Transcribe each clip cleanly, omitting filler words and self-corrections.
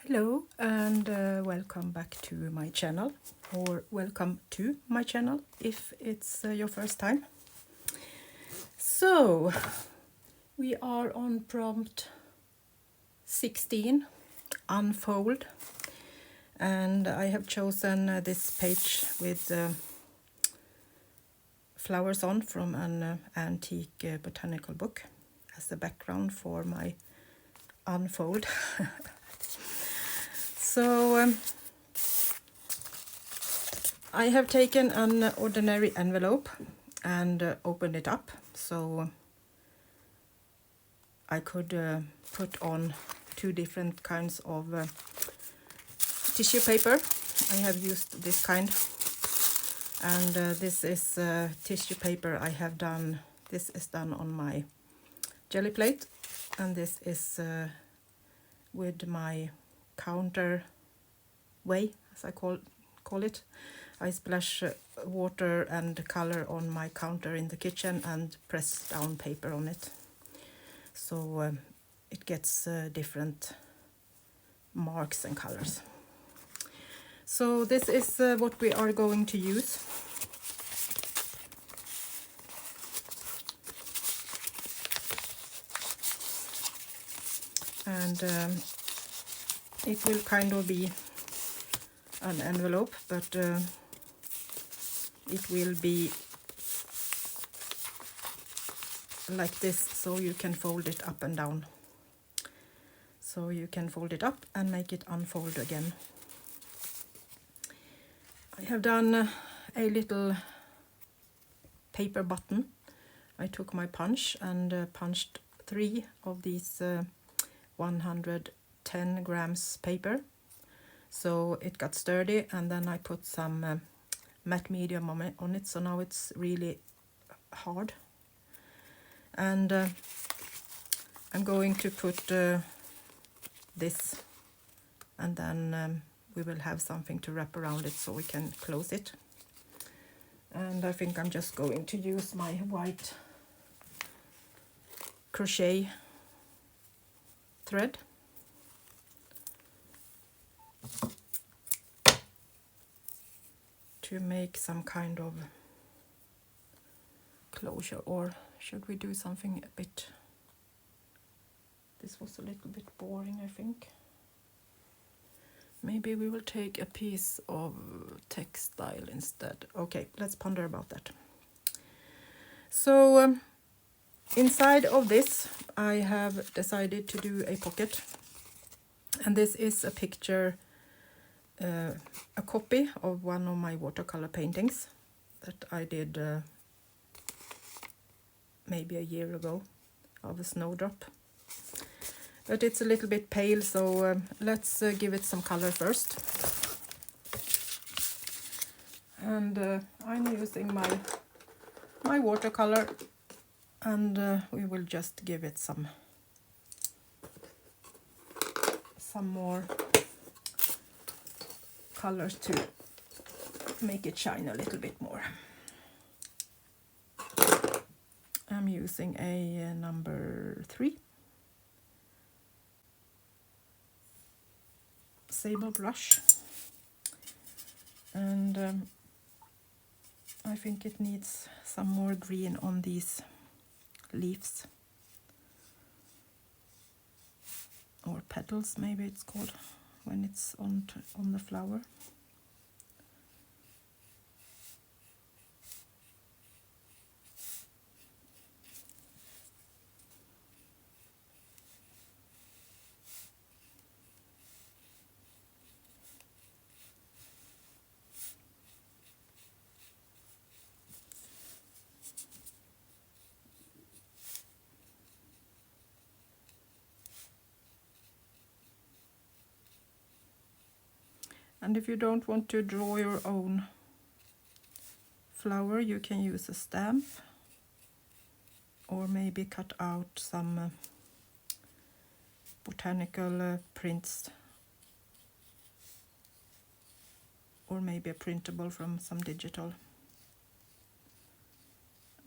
Hello and welcome back to my channel, or welcome to my channel if it's your first time. So we are on prompt 16, unfold, and I have chosen this page with flowers on from an antique botanical book as the background for my unfold. So I have taken an ordinary envelope and opened it up so I could put on two different kinds of tissue paper. I have used this kind, and this is tissue paper I have done. This is done on my jelly plate, and this is with my counter way, as I call it. I splash water and color on my counter in the kitchen and press down paper on it, so it gets different marks and colors. So this is what we are going to use. And it will kind of be an envelope, but it will be like this, so you can fold it up and down. So you can fold it up and make it unfold again. I have done a little paper button. I took my punch and punched 3 of these 110 grams paper, so it got sturdy, and then I put some matte medium on it, so now it's really hard. And I'm going to put this, and then we will have something to wrap around it so we can close it. And I think I'm just going to use my white crochet thread. To make some kind of closure, or should we do something a bit... This was a little bit boring, I think. Maybe we will take a piece of textile instead. Okay, let's ponder about that. So inside of this I have decided to do a pocket, and this is a picture, a copy of one of my watercolor paintings that I did maybe a year ago, of a snowdrop. But it's a little bit pale, so let's give it some color first. And I'm using my watercolor, and we will just give it some more colors to make it shine a little bit more. I'm using a number 3 sable brush, and I think it needs some more green on these leaves, or petals maybe it's called when it's on the flower. And if you don't want to draw your own flower, you can use a stamp, or maybe cut out some botanical prints, or maybe a printable from some digital.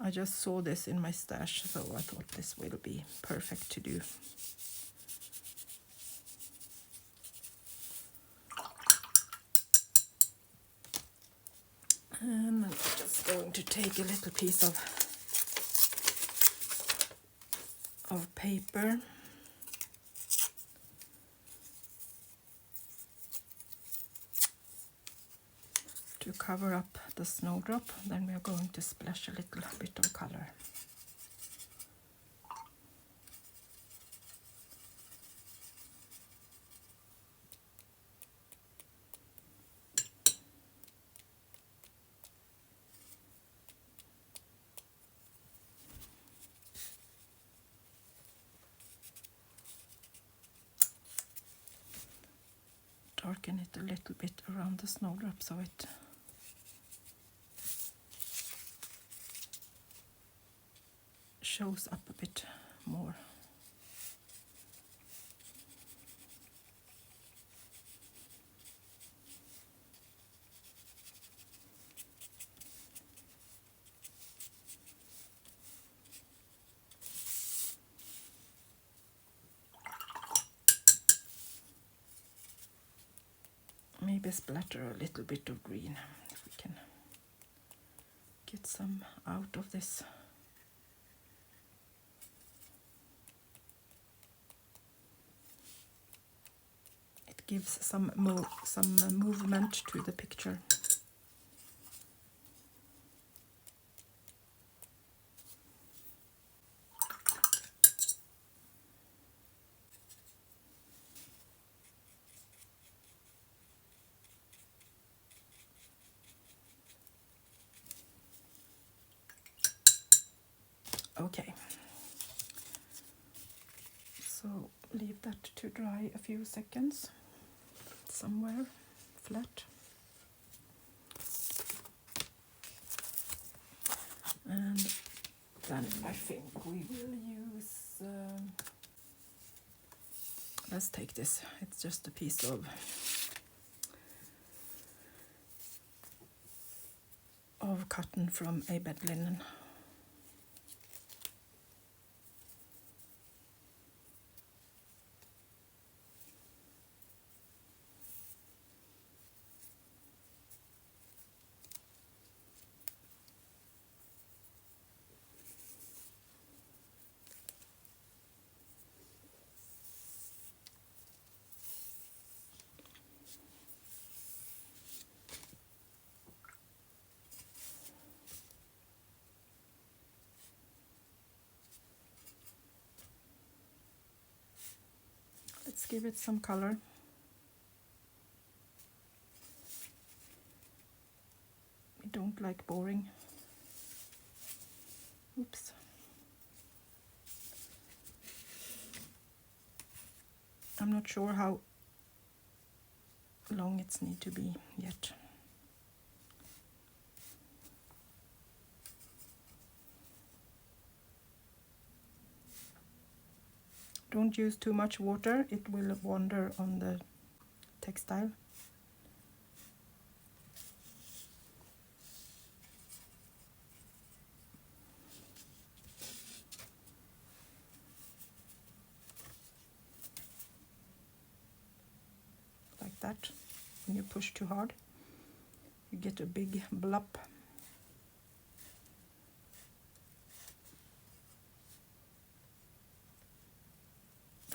I just saw this in my stash, so I thought this will be perfect to do. And I'm just going to take a little piece of paper to cover up the snowdrop. Then we are going to splash a little bit of color. Darken it a little bit around the snowdrop so it shows up a bit more. Maybe splatter a little bit of green if we can get some out of this. It gives some movement to the picture. Okay, so leave that to dry a few seconds somewhere flat. And then I think we will use, let's take this, it's just a piece of cotton from a bed linen. Let's give it some color. We don't like boring. Oops. I'm not sure how long it's need to be yet. Don't use too much water, it will wander on the textile. Like that. When you push too hard, you get a big blob.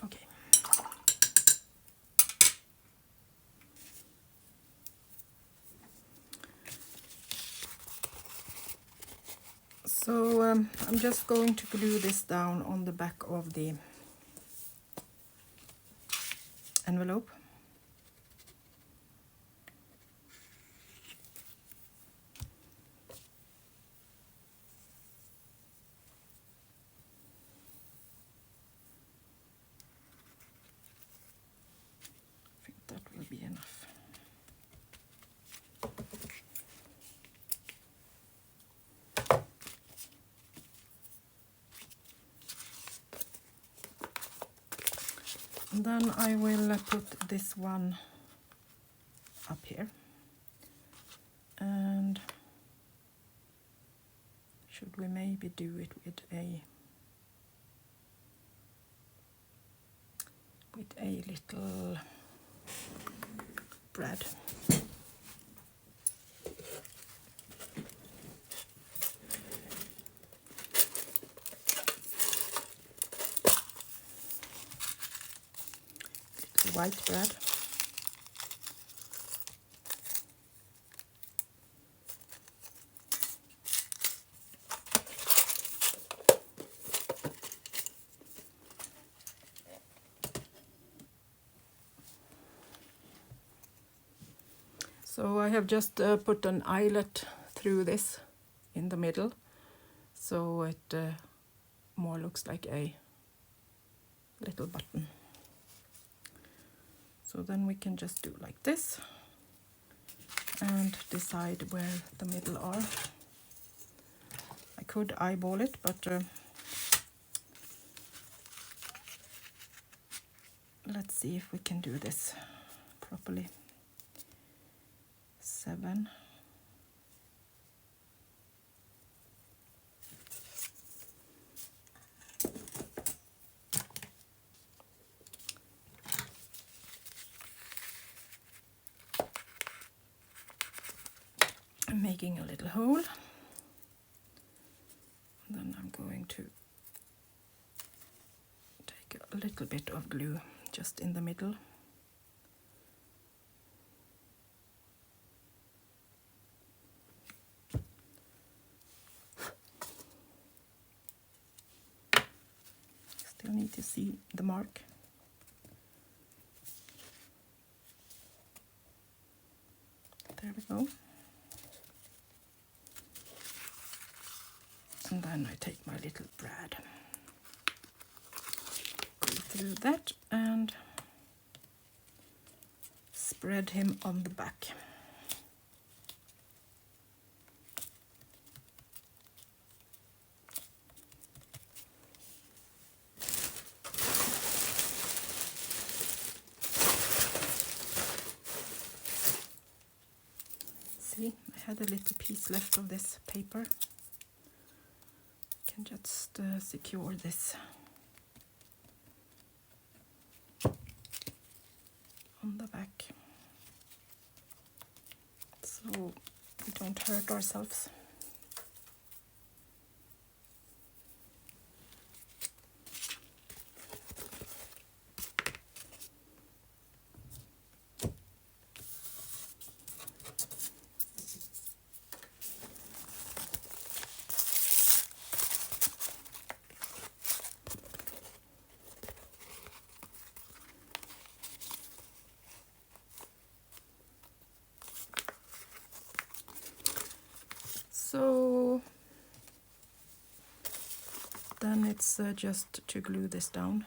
Okay. So I'm just going to glue this down on the back of the envelope. I think that will be enough. And then I will put this one up here. And should we maybe do it with a little bread? white bread. So I have just put an eyelet through this in the middle, so it more looks like a little button. So then we can just do like this and decide where the middle are. I could eyeball it, but let's see if we can do this properly. 7. I'm making a little hole. Then I'm going to take a little bit of glue just in the middle. Still need to see the mark. There we go. And then I take my little brad, go through that and spread him on the back. See, I had a little piece left of this paper. Can just secure this on the back so we don't hurt ourselves. So then it's just to glue this down.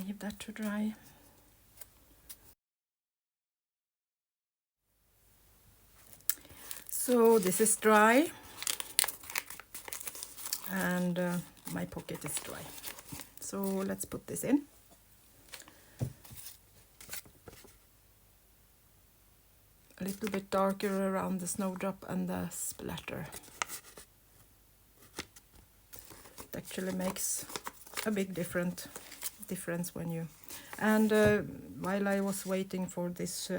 Leave that to dry. So this is dry and my pocket is dry. So let's put this in. A little bit darker around the snowdrop and the splatter. It actually makes a big difference when you... And while I was waiting for this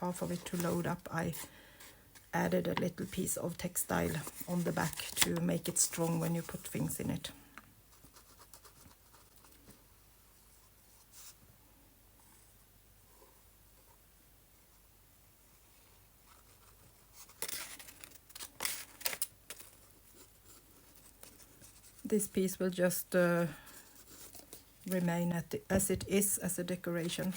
half of it to load up, I added a little piece of textile on the back to make it strong when you put things in it. This piece will just remain as it is as a decoration.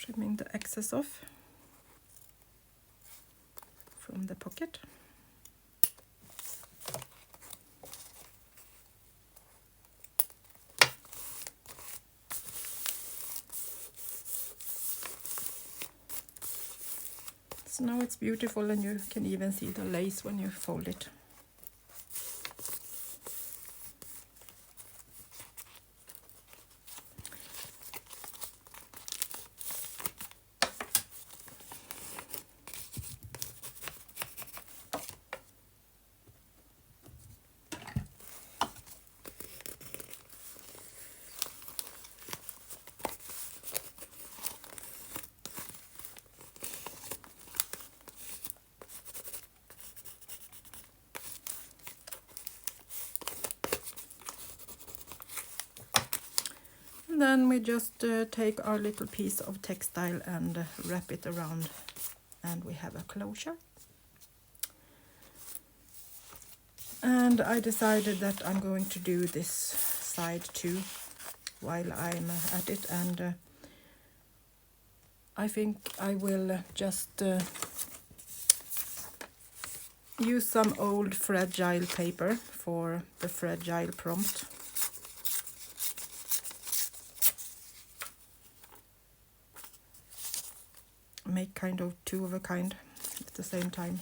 trimming the excess off from the pocket. So now it's beautiful, and you can even see the lace when you fold it. Then we just take our little piece of textile and wrap it around, and we have a closure. And I decided that I'm going to do this side too while I'm at it, and I think I will just use some old fragile paper for the fragile prompt. Make kind of two of a kind at the same time.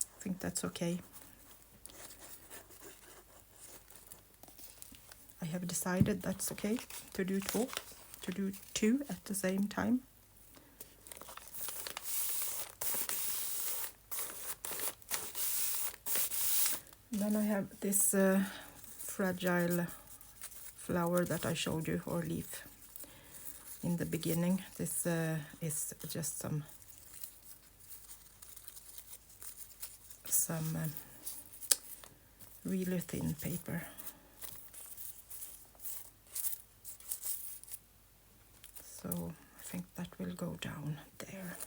I think that's okay. I have decided that's okay to do two at the same time. Then I have this fragile flower that I showed you, or leaf, in the beginning. This is just some really thin paper. So I think that will go down there.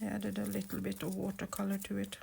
I added a little bit of watercolor to it.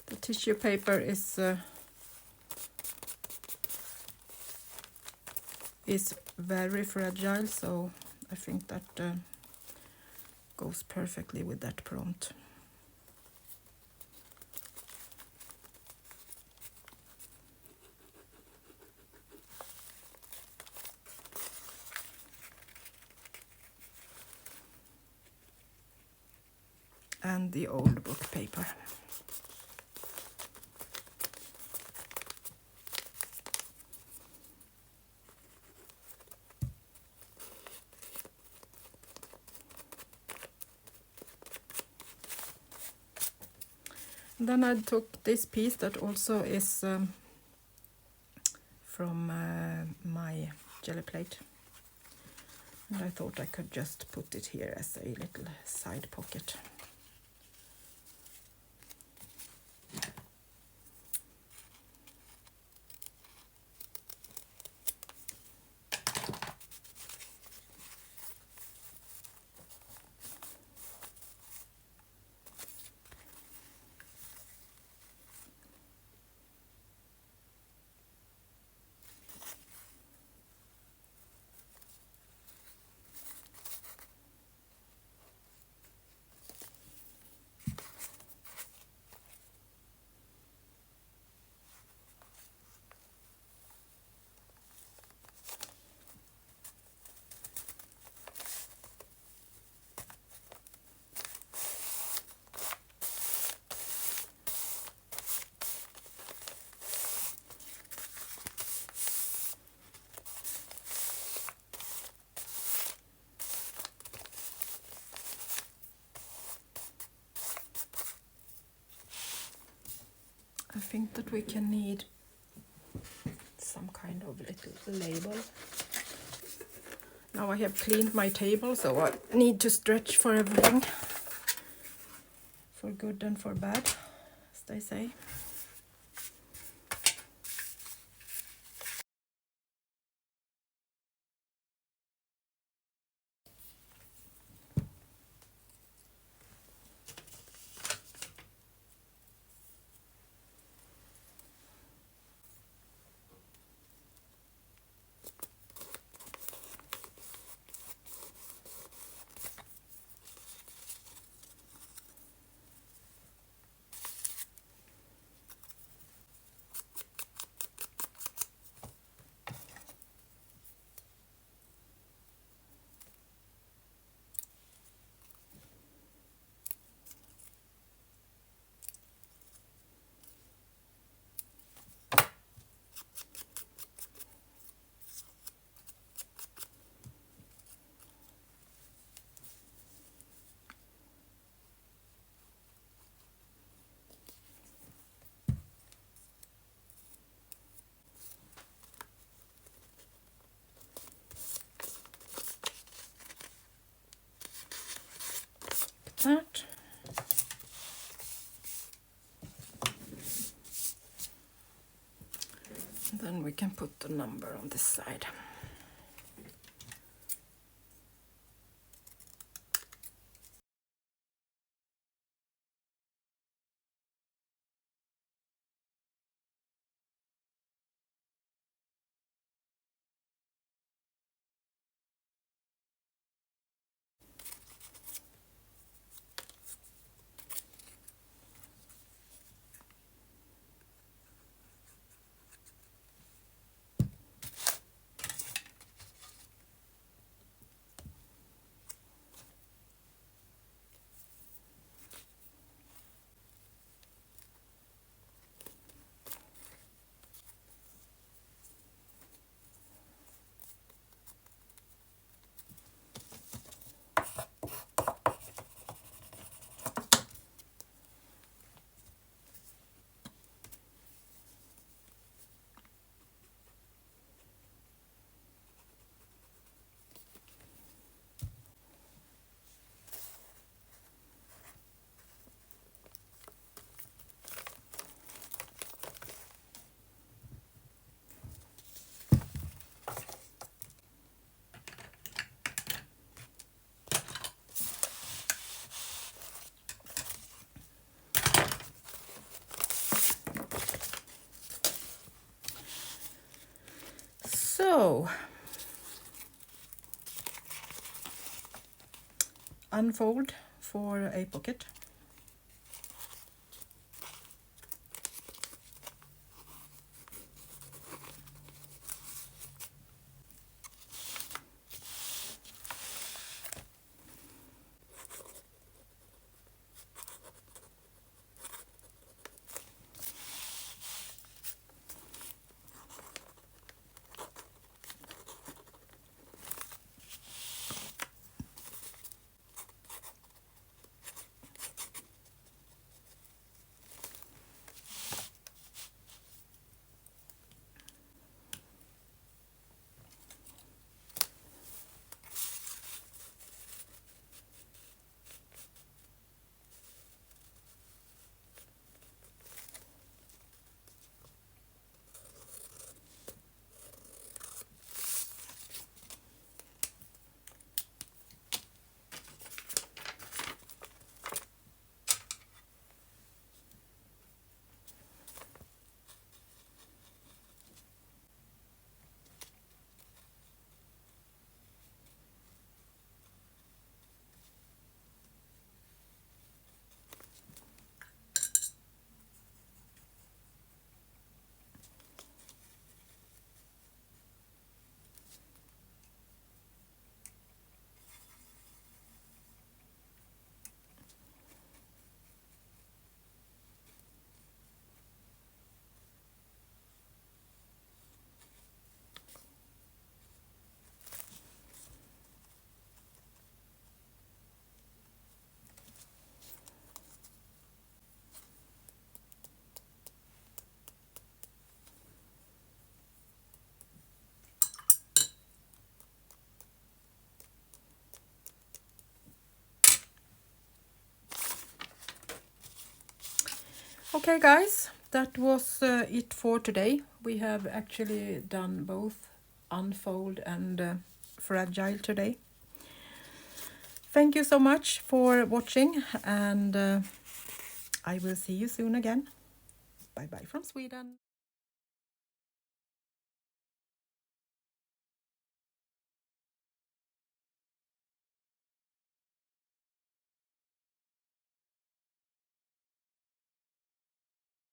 The tissue paper is very fragile, so I think that goes perfectly with that prompt. And the old book paper. Then I took this piece that also is from my jelly plate, and I thought I could just put it here as a little side pocket. I think that we can need some kind of little label. Now I have cleaned my table, so I need to stretch for everything. For good and for bad, as they say. That. And then we can put the number on this side. So, unfold for a pocket. Okay guys, that was it for today. We have actually done both unfold and fragile today. Thank you so much for watching, and I will see you soon again. Bye bye from Sweden.